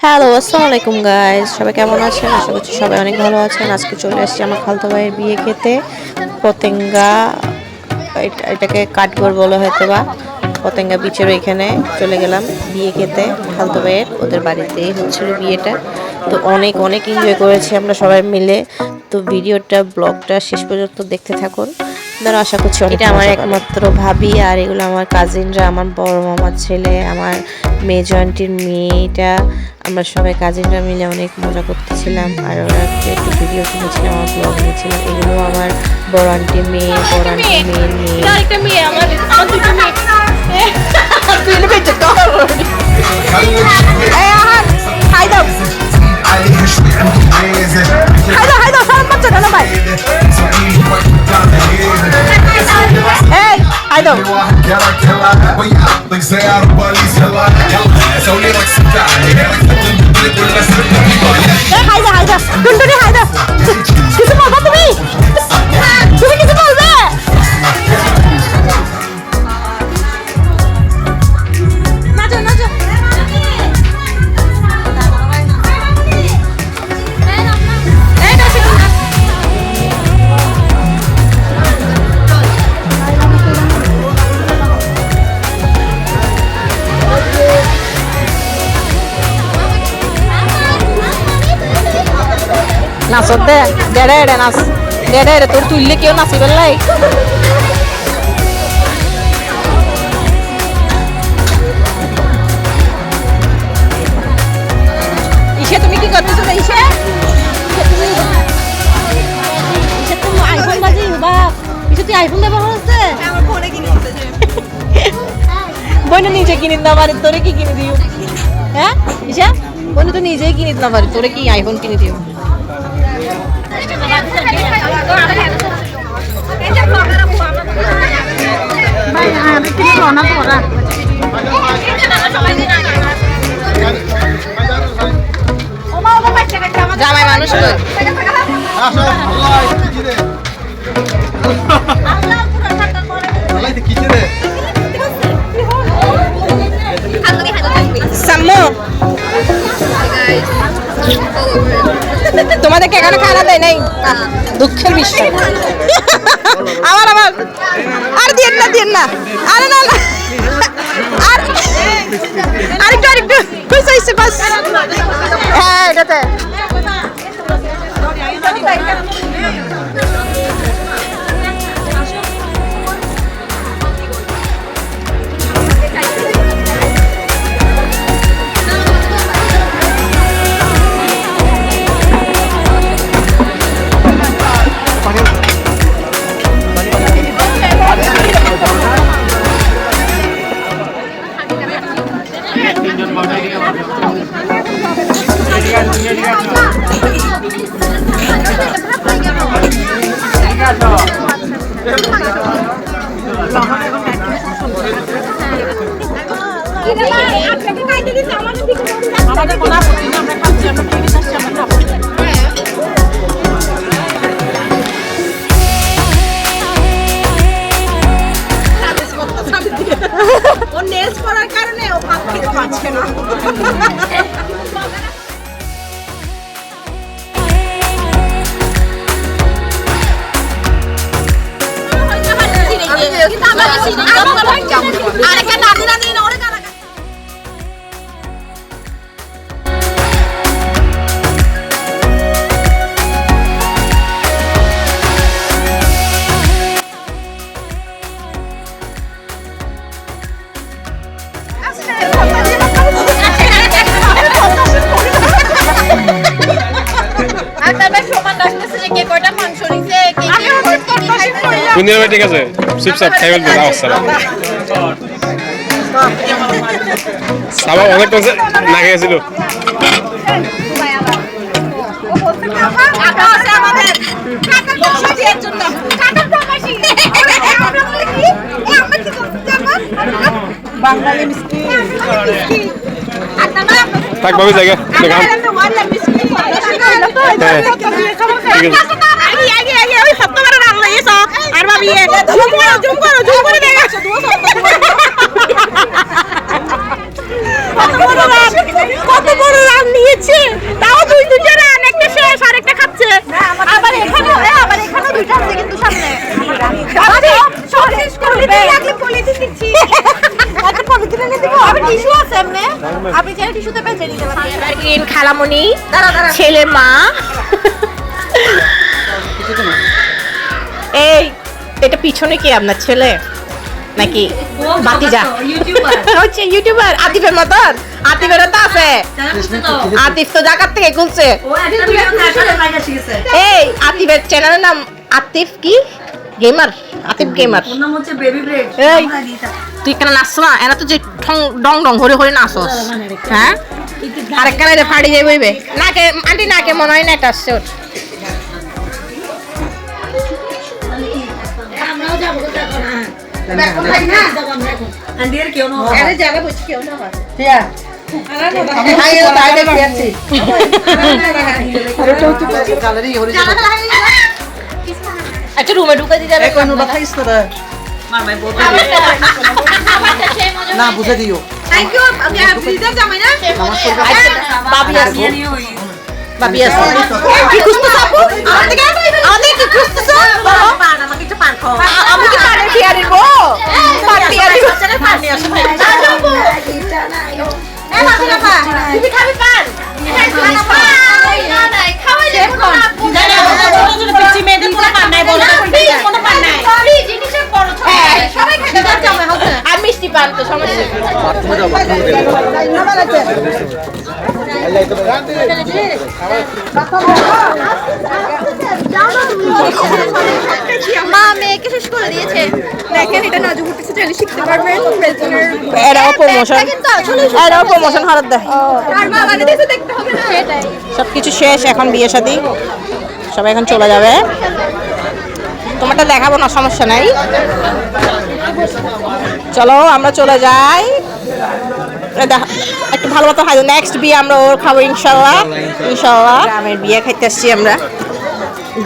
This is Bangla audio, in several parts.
হ্যালো, আসসালামু আলাইকুম গাইস। সবাই কেমন আছেন? আশা করছি সবাই অনেক ভালো আছেন। আজকে চলে আসছি আমার খালতো ভাইয়ের বিয়ে খেতে। পতেঙ্গা, এটাকে কাঠগড় বলে হয়তো বা। পতেঙ্গা বিচের এখানে চলে গেলাম বিয়ে খেতে খালতো ভাইয়ের। ওদের বাড়িতেই হচ্ছিল বিয়েটা। তো অনেক অনেক এনজয় করেছি আমরা সবাই মিলে। তো ভিডিওটা ব্লগটা শেষ পর্যন্ত দেখতে থাকুন। আপনারা আশা করছি এটা আমার একমাত্র ভাবি, আর এগুলো আমার কাজিনরা, আমার বড় মামার ছেলে, আমার মেজো আন্টির মেয়েটা। আমরা সবাই কাজিনরা মিলে অনেক মজা করতেছিলাম, আর ওরা একটু ভিডিও কিনেছিলাম, আমার ব্লগ নিয়েছিলাম। এগুলো আমার বড় আন্টির মেয়ে, বড় আন্টির মেয়ের মেয়ে। একটা মেয়ে আমার দুটো মেয়ে কিছু বলবো তুমি কিছু বলবে নাচত দে দেড়ে এড়ে নাচ দেড়ে এড়ে তোর তুললে কেউ নাচিবেন লাই ইসে তুমি কি করতেছো রে ইসে ইসে তুমি আইফোন বাজি বা ইসে তুই আইফোন ব্যবহার হচ্ছে আমার ফোনে কিনে দিতে বইনে নিজে কিনে দিতে পারি তোরে কি কিনে দিও হ্যাঁ ইসে বইনে তো নিজেই কিনে দিতে পারি তোরে কি আইফোন কিনে দিও জামাই মানুষ তোমাদেরকে এখানে খানা দেয় নাই দুঃখের বিষয় আমার আর দিয়েন না আরে না আর আরেকটু হয়েছে বাস হ্যাঁ এটাতে ও নেলস করার কারণে ও ভাত খেতে পারছে না ঠিক আছে চুপচাপ খাই ফেলবে সাবা অনেক না খেয়েছিল থাক ভাবি জায়গা কত বড় রান্নি পলিথিন দিচ্ছি একটা পলিথিন এনে দিব আমি টিস্যু আছে এমনে আপনি চাইলে টিস্যুতে পেঁচে দিতে পারেন গ্রিন খালামণি ছেলের মা এই এটা পিছনে কি আপনার ছেলে নাকি বাতিজা হচ্ছে ইউটিউবার আতিফের মতন আতিফেরও তো আছে আতিফ তো জাকাত থেকে খুলছে এই আতিফের চ্যানেলের নাম আতিফ কি গেমার আতিফ গেমার এই তুই কেন নাচছ না এরা তো যে ডং ডং হরে হরে নাচস হ্যাঁ আরেক কানে ফাড়ি যাই বইবে নাকে আন্টি নাকে মনে হয় নেট আসছে ওর একটা রুমে ঢুকে দিতে না বুঝে দিও বাবি আছে কি খুঁজতেছ আপু আমাদের কি খুঁজতেছ আমাকে একটু পান খাও আমি কি পানের পিয়া দিব পান পিয়া দিব পান নিয়ে আসো ভাই এই মাথা পা তুমি খাবি পান না না খাওয়াই দে কোন আপু ছোট পিচ্চি মেয়েদের কোনো পান নাই বলো কোনো পান নাই সরি জিনিসের বড় ছোট সবাই খেতে দাও জামাই হচ্ছে আর মিষ্টি পান তো সমস্যা মা মেয়েকে শেষ করে দিয়েছে দেখেন এটা নাজু করতেছে চাইলে শিখতে পারবে এরাও প্রমোশন এরাও প্রমোশন হারাত দেয় আর মা মানে দিতে দেখতে হবে না সেটাই সবকিছু শেষ এখন বিয়ে শাদী সবাই এখন চলে যাবে তোমারটা দেখাবো না সমস্যা নাই চলো আমরা চলে যাই একটু ভালো মতো খাই নেক্সট বিয়ে আমরা ওর খাবো ইনশাল্লাহ ইনশাল্লাহ গ্রামের বিয়ে খাইতে আসছি আমরা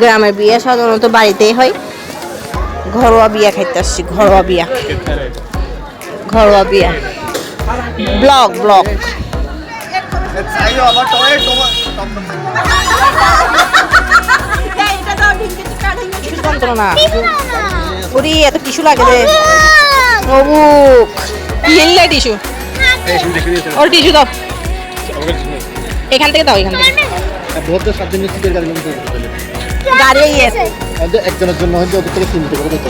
গ্রামের বিয়ে সাধারণত বাড়িতেই হয় ঘরোয়া বিয়ে খাইতে আসছি ঘরোয়া বিয়া ঘরোয়া বিয়া ব্লগ ব্লগ ওরে এত টিস্যু লাগে রে বাবু ইয়েলে টিস্যু ওর টিস্যু দাও এখান থেকে দাও এখান থেকে গাড়ি ইয়ে একজনের জন্য হয়তো ওদের থেকে কিনতে করে দিতে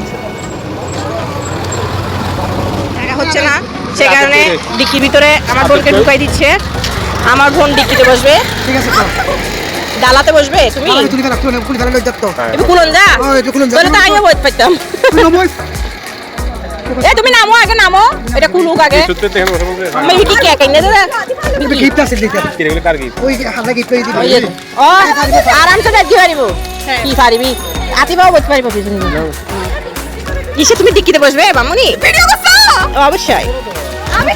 টাকা হচ্ছে না সে কারণে ডিকির ভিতরে আমার বোনকে ঢুকাই দিচ্ছে আমার বোন ডিকিতে বসবে ঠিক আছে ডালাতে বসবে তুমি তুই ফেলা তুই ফেলা লই যাত তো একটু কুলন যা একটু কুলন যা। তাহলে তো আমিও বসতে পারতাম তুই নমই এ তুমি নামো আগে নামো এটা কুলুক আগে সত্যি দেখেন কথা বলতে আমি কি কে কেন দে তুই গিফট আছে দিতে কি রেগুলো কার কি ওই হালা গিফট করে দিবি ও আরামসে যাইতে পারিব কি পারিবি আতিবাও বসতে পারিব পিছনে ইসে তুমি ডিকিতে বসবে মামুনি ভিডিও করছো অবশ্যই আমি